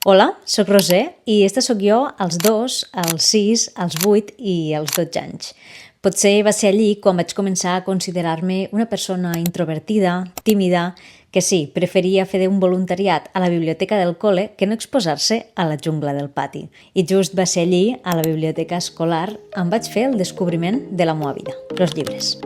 Hola, sóc Roser i esta sóc jo als 2, als 6, als 8 i als 12 anys. Potser va ser allí quan vaig començar a considerar-me una persona introvertida, tímida, que sí, preferia fer un voluntariat a la biblioteca del col·le que no exposar-se a la jungla del pati. I just va ser allí, a la biblioteca escolar, on vaig fer el descobriment de la meva vida, els llibres.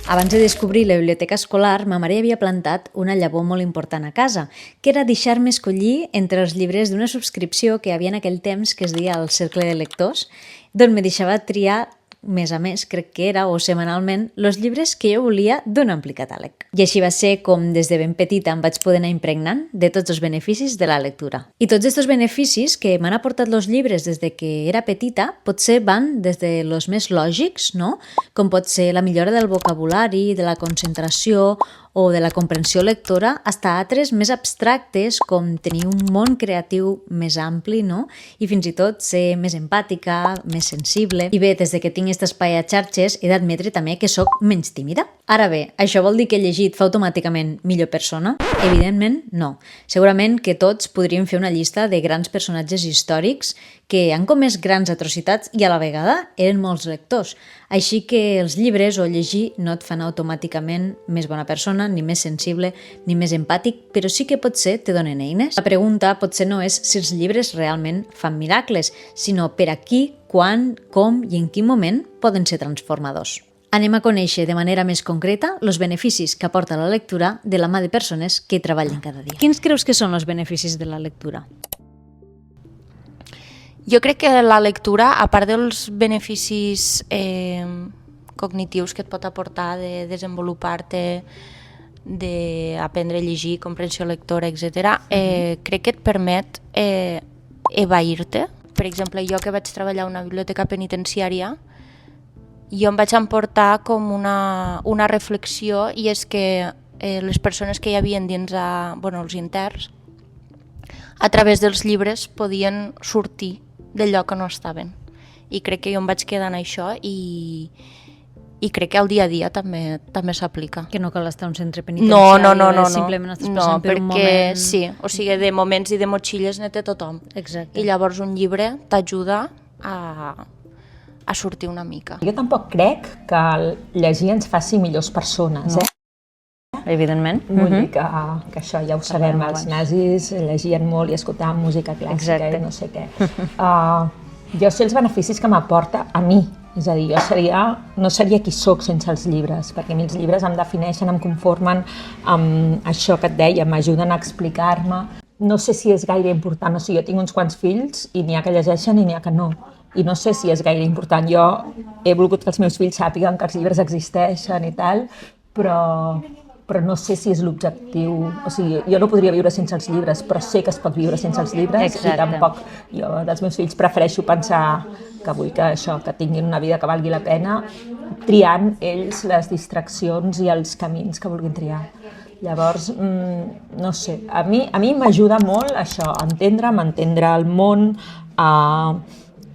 Abans de descobrir la biblioteca escolar, ma mare havia plantat una llavor molt important a casa, que era deixar-me escollir entre els llibres d'una subscripció que hi havia en aquell temps que es deia el Cercle de Lectors, d'on me deixava triar mes a mes, crec que era, o setmanalment, els llibres que jo volia d'un ampli catàleg. I així va ser com des de ben petita em vaig poder anar impregnant de tots els beneficis de la lectura. I tots aquests beneficis que m'han aportat els llibres des de que era petita potser van des de los més lògics, no? Com pot ser la millora del vocabulari, de la concentració o de la comprensió lectora, fins a altres més abstractes com tenir un món creatiu més ampli, no? I fins i tot ser més empàtica, més sensible. I bé, des de que tinc aquest espai a xarxes he d'admetre també que sóc menys tímida. Ara bé, això vol dir que llegit fa automàticament millor persona? Evidentment no. Segurament que tots podríem fer una llista de grans personatges històrics que han comès grans atrocitats i a la vegada eren molts lectors. Així que els llibres o llegir no et fan automàticament més bona persona, ni més sensible, ni més empàtic, però sí que potser te donen eines. La pregunta potser no és si els llibres realment fan miracles, sinó per a qui, quan, com i en quin moment poden ser transformadors. Anem a conèixer de manera més concreta els beneficis que aporta la lectura de la mà de persones que hi treballen cada dia. Quins creus que són els beneficis de la lectura? Jo crec que la lectura, a part dels beneficis cognitius que et pot aportar de desenvolupar-te, d'aprendre a llegir, comprensió lectora, etc., crec que et permet evair-te. Per exemple, jo que vaig treballar a una biblioteca penitenciària, jo em vaig emportar com una reflexió, i és que les persones que hi havia dins, els interns, a través dels llibres podien sortir del lloc que no estaven. I crec que jo em vaig quedar en això i crec que al dia a dia també s'aplica. Que no cal estar a un centre penitenciari, no. Simplement estàs passant per un moment... Sí, o sigui, de moments i de motxilles n'hi té tothom. Exacte. I llavors un llibre t'ajuda a sortir una mica. Jo tampoc crec que llegir ens faci millors persones, Evidentment. Vull dir que això ja ho sabem, els nazis llegien molt i escoltaven música clàssica. Exacte. I no sé què. Jo sé els beneficis que m'aporta a mi, és a dir, jo no seria qui sóc sense els llibres, perquè a mi els llibres em defineixen, em conformen amb això que et deia, m'ajuden a explicar-me. No sé si és gaire important, o sigui, jo tinc uns quants fills i n'hi ha que llegeixen i n'hi ha que no. I no sé si és gaire important. Jo he volgut que els meus fills sàpiguen que els llibres existeixen i tal, però no sé si és l'objectiu. O sigui, jo no podria viure sense els llibres, però sé que es pot viure sense els llibres. Exacte. I tampoc jo dels meus fills prefereixo pensar que vull que tinguin una vida que valgui la pena, triant ells les distraccions i els camins que vulguin triar. Llavors, no sé, a mi m'ajuda molt això, a entendre el món,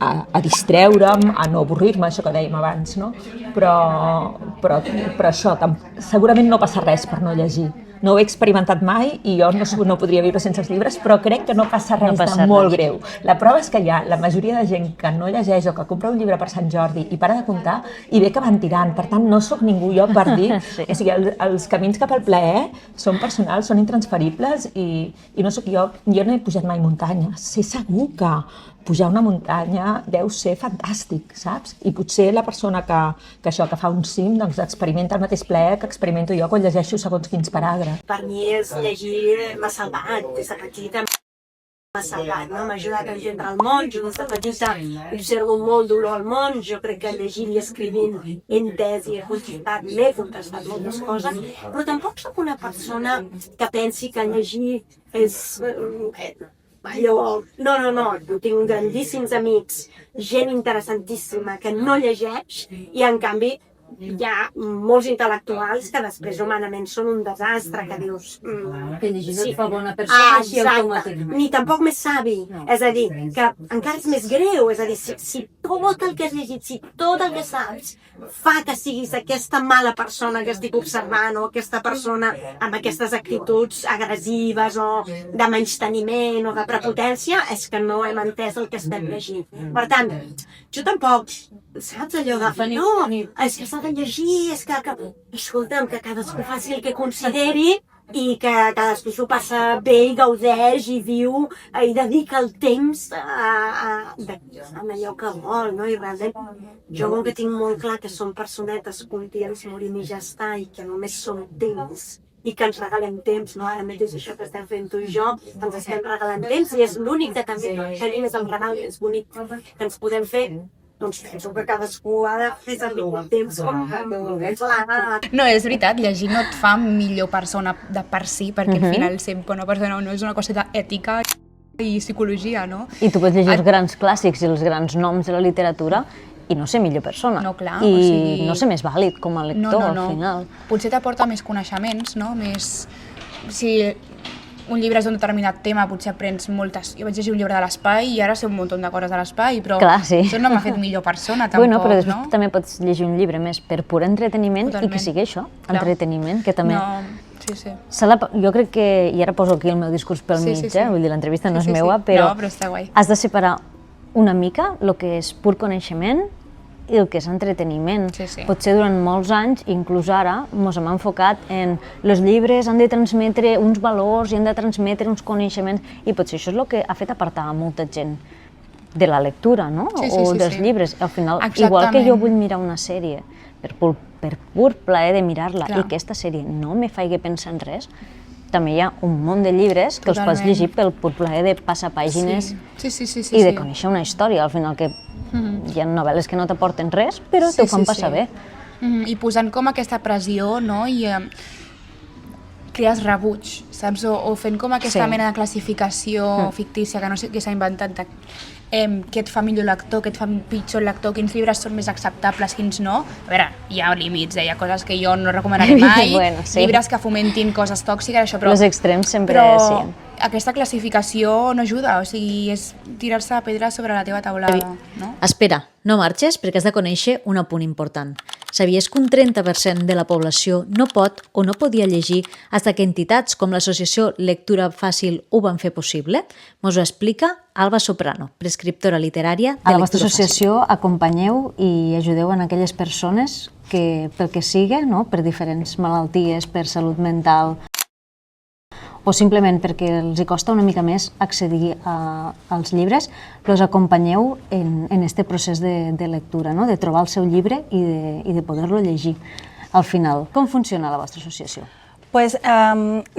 a distreure'm, a no avorrir-me, això que dèiem abans, no? Però això, segurament no passa res per no llegir. No ho he experimentat mai i jo no podria viure sense els llibres, però crec que no passa res de molt greu. La prova és que hi ha la majoria de gent que no llegeix o que compra un llibre per Sant Jordi i para de comptar i ve que van tirant. Per tant, no sóc ningú jo per dir... Sí. O sigui, els camins cap al plaer són personals, són intransferibles i no sóc jo. Jo no he pujat mai muntanyes. Sé segur que pujar una muntanya deu ser fantàstic, saps? I potser la persona que fa un cim doncs experimenta el mateix plaer que experimento jo quan llegeixo segons quins paràgrafs. Per mi és llegir m'ha salvat, des de petita m'ha salvat, no? M'ha ajudat a entrar al món, jo des de petita observo molt dolor al món, jo crec que llegint i escrivint he entès i he contestat moltes coses, però tampoc sóc una persona que pensi que llegir és... allò, no, tinc grandíssims amics, gent interessantíssima que no llegeix i en canvi hi ha molts intel·lectuals que després humanament són un desastre, que dius... Que llegir no et fa bona persona així automàticament. Ni tampoc més savi. És a dir, que encara és més greu. És a dir, si tot el que has llegit, si tot el que saps fa que siguis aquesta mala persona que estic observant o aquesta persona amb aquestes actituds agressives o de menysteniment o de prepotència, és que no hem entès el que estem llegint. Per tant, jo tampoc, saps allò de... No, és que s'ha de llegir, és que... Escolta'm, que cadascú faci el que consideri i que cadascú s'ho passa bé i gaudeix i viu i dedica el temps a allò que vol, no? I realment jo com que tinc molt clar que som personetes que un dia ens morim i ja està i que només som temps i que ens regalem temps, no? Ara mateix això que estem fent tu i jo, ens estem regalant temps i és l'únic que també tenim, és el regal més bonic que ens podem fer. Doncs penso que cadascú ha de fer servir el temps com clar. No, és veritat, llegir no et fa millor persona de per si, perquè al final sempre una persona no és una cosa d'ètica i psicologia, no? I tu pots llegir els grans clàssics i els grans noms de la literatura i no ser millor persona. No, clar, I o sigui... no ser més vàlid com a lector, no. al final. Potser t'aporta més coneixements, no? Més... Si un llibre és d'un determinat tema, potser aprens moltes... Jo vaig llegir un llibre de l'espai i ara sé un munt de coses de l'espai, però clar, sí. Això no m'ha fet millor persona, tampoc, bueno, però després no? també pots llegir un llibre més per pur entreteniment. Totalment. I que sigui això, clar. Entreteniment, que també... No, sí. Jo crec que, i ara poso aquí el meu discurs pel mig, vull dir, l'entrevista no és meua, però, no, però està guai. Has de separar una mica el que és pur coneixement i el que és entreteniment. Sí. Potser durant molts anys, inclús ara, ens hem enfocat en els llibres han de transmetre uns valors i han de transmetre uns coneixements, i potser això és el que ha fet apartar a molta gent de la lectura, no? O dels llibres. Al final, exactament. Igual que jo vull mirar una sèrie per pur plaer de mirar-la i que aquesta sèrie no me faci pensar en res, també hi ha un munt de llibres que els pots llegir pel pur plaer de passar pàgines i de conèixer una història. Al final que hi ha novel·les que no t'aporten res, però t'ho fan passar bé. I posant com aquesta pressió, no? I crees rebuig, saps? O fent com aquesta mena de classificació fictícia que no sé què s'ha inventat de què et fa millor lector, què et fa pitjor lector, quins llibres són més acceptables, quins no. A veure, hi ha límits, hi ha coses que jo no recomanaré mai, llibres que fomentin coses tòxiques, això, però... Els extrems sempre, sí. Aquesta classificació no ajuda, o sigui, és tirar-se a pedra sobre la teva taulada, no? Espera, no marxes perquè has de conèixer un apunt important. Sabies que un 30% de la població no pot o no podia llegir fins que entitats com l'associació Lectura Fàcil ho van fer possible? Mos ho explica Alba Soprano, prescriptora literària de Lectura Fàcil. A la vostra associació acompanyeu i ajudeu en aquelles persones que, pel que sigui, no? Per diferents malalties, per salut mental, o simplement perquè els hi costa una mica més accedir als llibres, els acompanyeu en este procés de lectura, no? De trobar el seu llibre i de poder-lo llegir al final. Com funciona la vostra associació? Pues,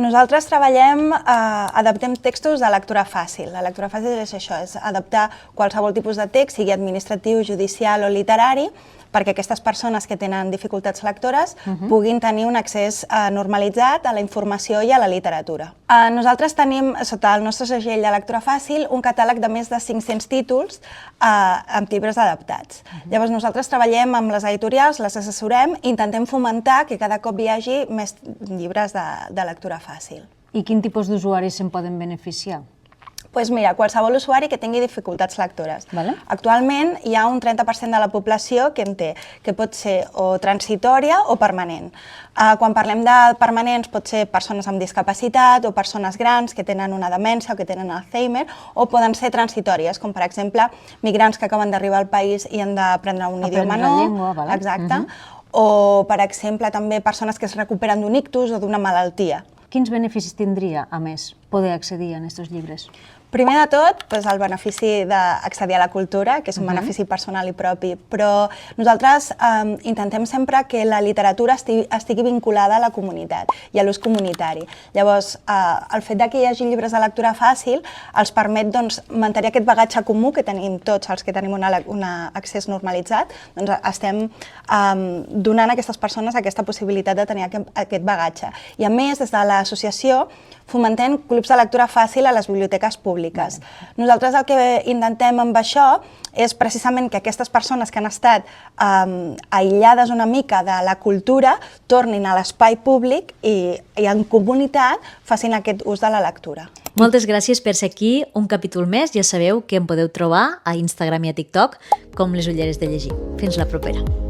nosaltres treballem, adaptem textos de lectura fàcil. La lectura fàcil és això, és adaptar qualsevol tipus de text, sigui administratiu, judicial o literari, perquè aquestes persones que tenen dificultats lectores puguin tenir un accés normalitzat a la informació i a la literatura. Nosaltres tenim, sota el nostre segell de lectura fàcil, un catàleg de més de 500 títols amb llibres adaptats. Llavors nosaltres treballem amb les editorials, les assessorem i intentem fomentar que cada cop hi hagi més llibres de lectura fàcil. I quin tipus d'usuaris se'n poden beneficiar? Doncs mira, qualsevol usuari que tingui dificultats lectores. Actualment hi ha un 30% de la població que en té, que pot ser o transitòria o permanent. Quan parlem de permanents pot ser persones amb discapacitat o persones grans que tenen una demència o que tenen Alzheimer, o poden ser transitòries, com per exemple migrants que acaben d'arribar al país i han d'aprendre un idioma nou. Exacte. O per exemple també persones que es recuperen d'un ictus o d'una malaltia. Quins beneficis tindria, a més, poder accedir a aquests llibres? Primer de tot, el benefici d'accedir a la cultura, que és un benefici personal i propi, però nosaltres intentem sempre que la literatura estigui vinculada a la comunitat i a l'ús comunitari. Llavors, el fet que hi hagi llibres de lectura fàcil els permet mantenir aquest bagatge comú que tenim tots els que tenim un accés normalitzat, doncs estem donant a aquestes persones aquesta possibilitat de tenir aquest bagatge. I a més, des de l'associació, fomentem clubs clubs de lectura fàcil a les biblioteques públiques. Nosaltres el que intentem amb això és precisament que aquestes persones que han estat aïllades una mica de la cultura tornin a l'espai públic i en comunitat facin aquest ús de la lectura. Moltes gràcies per ser aquí un capítol més. Ja sabeu que em podeu trobar a Instagram i a TikTok com les ulleres de llegir. Fins la propera.